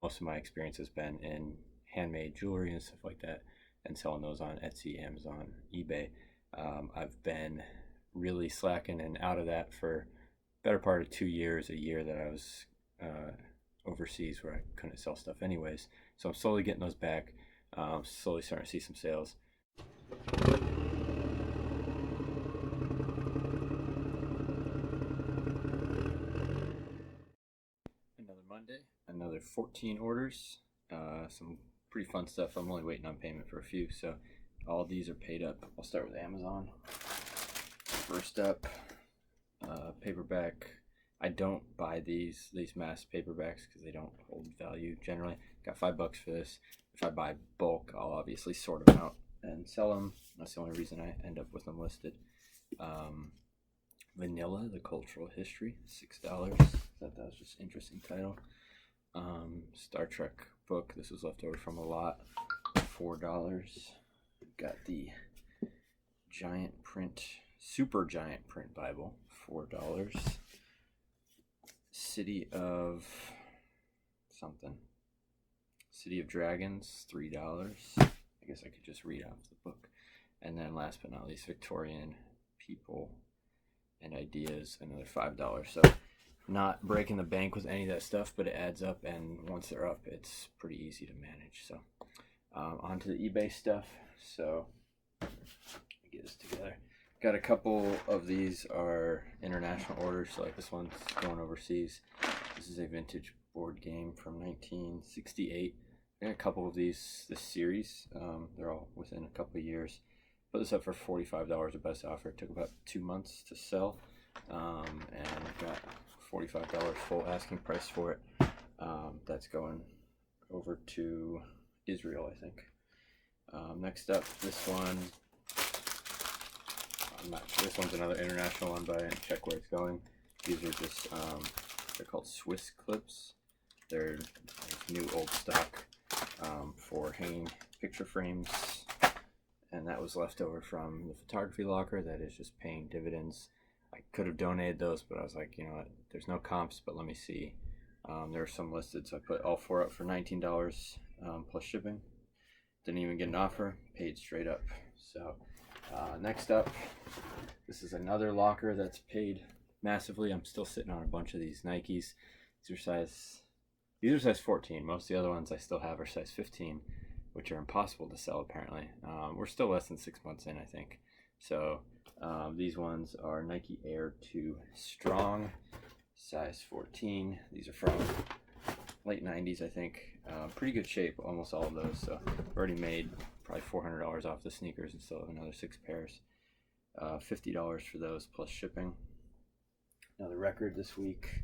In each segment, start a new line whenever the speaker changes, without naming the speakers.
most of my experience has been in handmade jewelry and stuff like that, and selling those on Etsy, Amazon, eBay. I've been really slacking and out of that for better part of 2 years, a year that I was overseas where I couldn't sell stuff anyways. So I'm slowly getting those back, slowly starting to see some sales. Another Monday, another 14 orders, some pretty fun stuff. I'm only waiting on payment for a few, so all these are paid up. I'll start with Amazon. First up, paperback. I don't buy these mass paperbacks because they don't hold value generally. Got $5 for this. If I buy bulk, I'll obviously sort them out and sell them. That's the only reason I end up with them listed. Vanilla, the Cultural History, $6. Thought that was just an interesting title. Star Trek book. This was left over from a lot. $4. Got the giant print, super giant print Bible. $4. City of something. City of Dragons, $3. I guess I could just read off the book. And then last but not least, Victorian People and Ideas, another $5. So not breaking the bank with any of that stuff, but it adds up, and once they're up, it's pretty easy to manage. So on to the eBay stuff. So let me get this together. Got a couple of these are international orders, so like this one's going overseas. This is a vintage board game from 1968. I got a couple of these this series. They're all within a couple of years. Put this up for $45, the best offer. It took about 2 months to sell, and got $45 full asking price for it. That's going over to Israel, I think. Next up, this one. I'm not sure. This one's another international one, but I didn't check where it's going. These are just, they're called Swiss clips. They're new old stock for hanging picture frames. And that was left over from the photography locker that is just paying dividends. I could have donated those, but I was like, you know what, there's no comps, but let me see. There are some listed, so I put all 4 up for $19 plus shipping. Didn't even get an offer, paid straight up. So next up, this is another locker that's paid massively. I'm still sitting on a bunch of these Nikes. These are size 14. Most of the other ones I still have are size 15, which are impossible to sell apparently. We're still less than 6 months in, I think. So these ones are Nike Air 2 Strong, size 14. These are from late 90s, I think. Pretty good shape, almost all of those. So I've already made probably $400 off the sneakers and still have another 6 pairs. $50 for those plus shipping. Another record this week.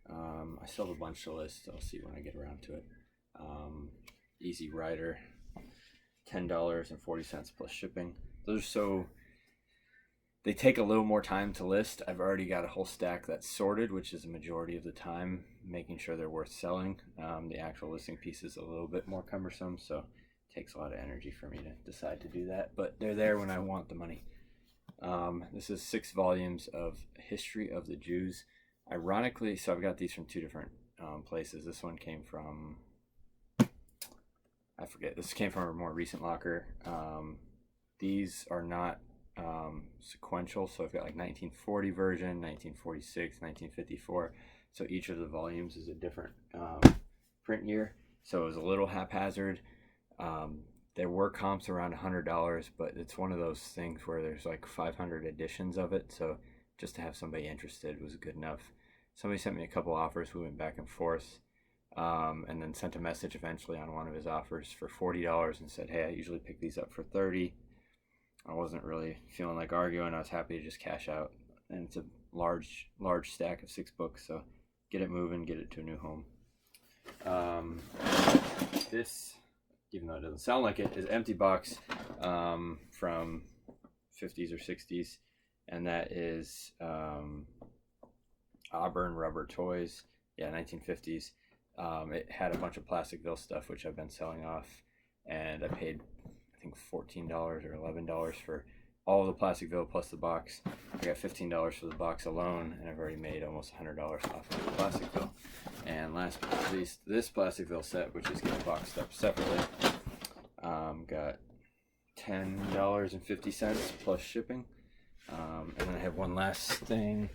I still have a bunch to list. I'll see when I get around to it. Easy Rider, $10.40 plus shipping. Those are so, they take a little more time to list. I've already got a whole stack that's sorted, which is a majority of the time, making sure they're worth selling. The actual listing piece is a little bit more cumbersome, so it takes a lot of energy for me to decide to do that, but they're there when I want the money. This is 6 volumes of History of the Jews. Ironically, so I've got these from 2 different places. This one came from, I forget, this came from a more recent locker. These are not sequential, so I've got like 1940 version, 1946, 1954. So each of the volumes is a different print year. So it was a little haphazard. There were comps around $100, but it's one of those things where there's like 500 editions of it. So just to have somebody interested was good enough. Somebody sent me a couple offers. We went back and forth. And then sent a message eventually on one of his offers for $40 and said, hey, I usually pick these up for $30. I wasn't really feeling like arguing. I was happy to just cash out. And it's a large stack of 6 books, so get it moving, get it to a new home. This, even though it doesn't sound like it, is Empty Box from 50s or 60s, and that is Auburn Rubber Toys. Yeah, 1950s. It had a bunch of Plasticville stuff, which I've been selling off, and I paid, I think, $14 or $11 for all the Plasticville plus the box. I got $15 for the box alone, and I've already made almost $100 off of the Plasticville. And last but not least, this Plasticville set, which is getting boxed up separately, got $10.50 plus shipping. And then I have one last thing.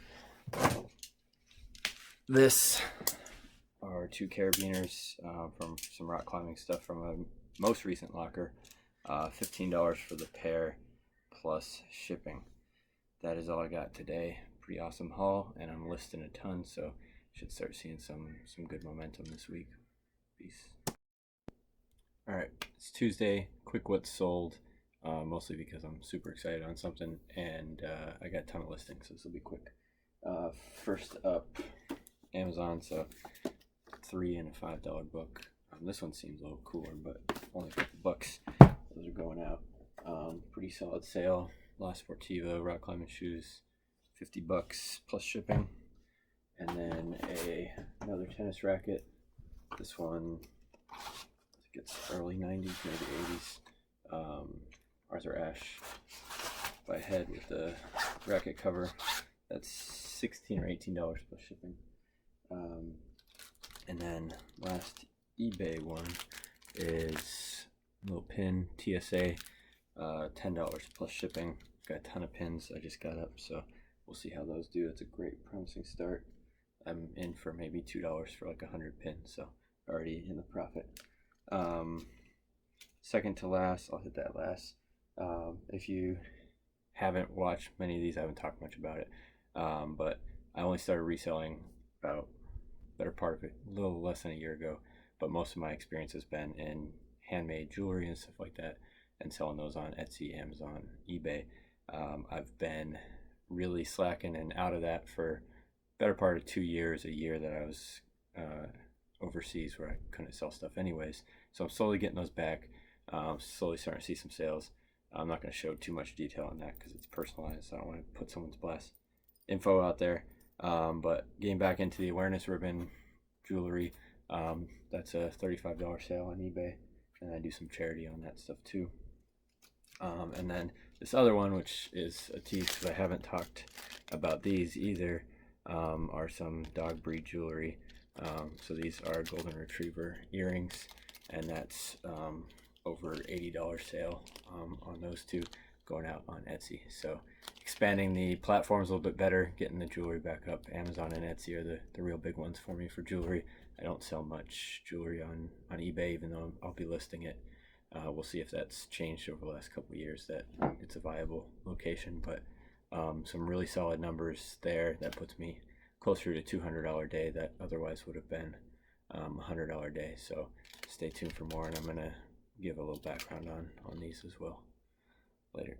This are 2 carabiners from some rock climbing stuff from a most recent locker. $15 for the pair plus shipping. That is all I got today. Pretty awesome haul, and I'm listing a ton, so should start seeing some good momentum this week. Peace. All right, it's Tuesday. Quick what's sold, mostly because I'm super excited on something, and I got a ton of listings, so this will be quick. First up, Amazon. So $3 and a $5 book. This one seems a little cooler, but only $50. Those are going out. Pretty solid sale. La Sportiva rock climbing shoes, $50 plus shipping. And then another tennis racket. This one, I think it's early 90s, maybe 80s. Arthur Ashe by Head with the racket cover. That's $16 or $18 plus shipping. And then last eBay one is a little pin TSA, $10 plus shipping. Got a ton of pins I just got up, so we'll see how those do. It's a great promising start. I'm in for maybe $2 for like 100 pins, so already in the profit. Second to last, I'll hit that last. If you haven't watched many of these, I haven't talked much about it, but I only started reselling about better part of it, a little less than a year ago, but most of my experience has been in handmade jewelry and stuff like that, and selling those on Etsy, Amazon, eBay. I've been really slacking and out of that for better part of 2 years, a year that I was overseas where I couldn't sell stuff anyways. So I'm slowly getting those back, slowly starting to see some sales. I'm not going to show too much detail on that because it's personalized, so I don't want to put someone's blast info out there. But getting back into the awareness ribbon jewelry, that's a $35 sale on eBay, and I do some charity on that stuff too. And then this other one, which is a tease because I haven't talked about these either, are some dog breed jewelry. So these are golden retriever earrings, and that's over $80 sale on those two, going out on Etsy. So expanding the platforms a little bit better, getting the jewelry back up. Amazon and Etsy are the real big ones for me for jewelry. I don't sell much jewelry on eBay, even though I'll be listing it. We'll see if that's changed over the last couple of years, that it's a viable location, but some really solid numbers there. That puts me closer to $200 a day that otherwise would have been $100 a day. So stay tuned for more, and I'm gonna give a little background on these as well later.